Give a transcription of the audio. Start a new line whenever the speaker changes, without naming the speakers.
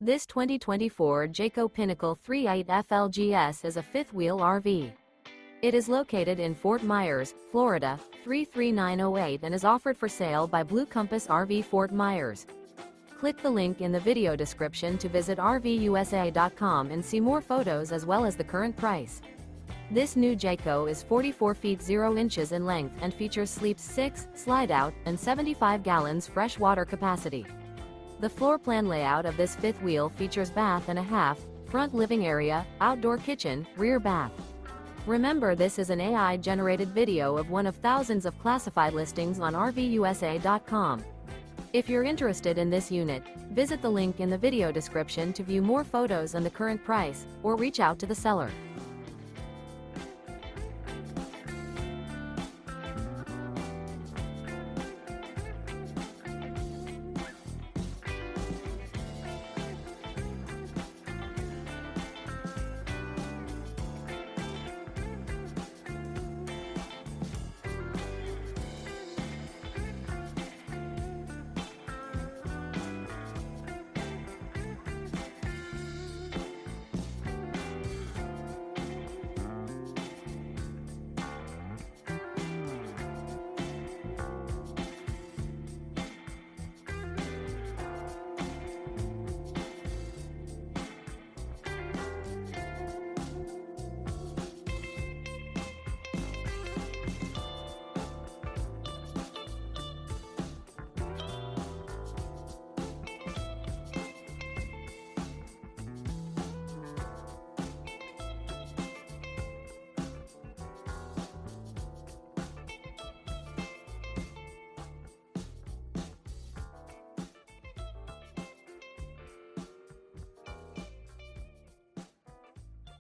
This 2024 Jayco Pinnacle 3.8 FLGS is a fifth-wheel RV. It is located in Fort Myers, Florida, 33908 and is offered for sale by Blue Compass RV Fort Myers. Click the link in the video description to visit RVUSA.com and see more photos as well as the current price. This new Jayco is 44 feet 0 inches in length and features sleeps 6, slide-out, and 75 gallons fresh water capacity. The floor plan layout of this fifth wheel features bath and a half, front living area, outdoor kitchen, rear bath. Remember, this is an AI-generated video of one of thousands of classified listings on RVUSA.com. If you're interested in this unit, visit the link in the video description to view more photos and the current price, or reach out to the seller.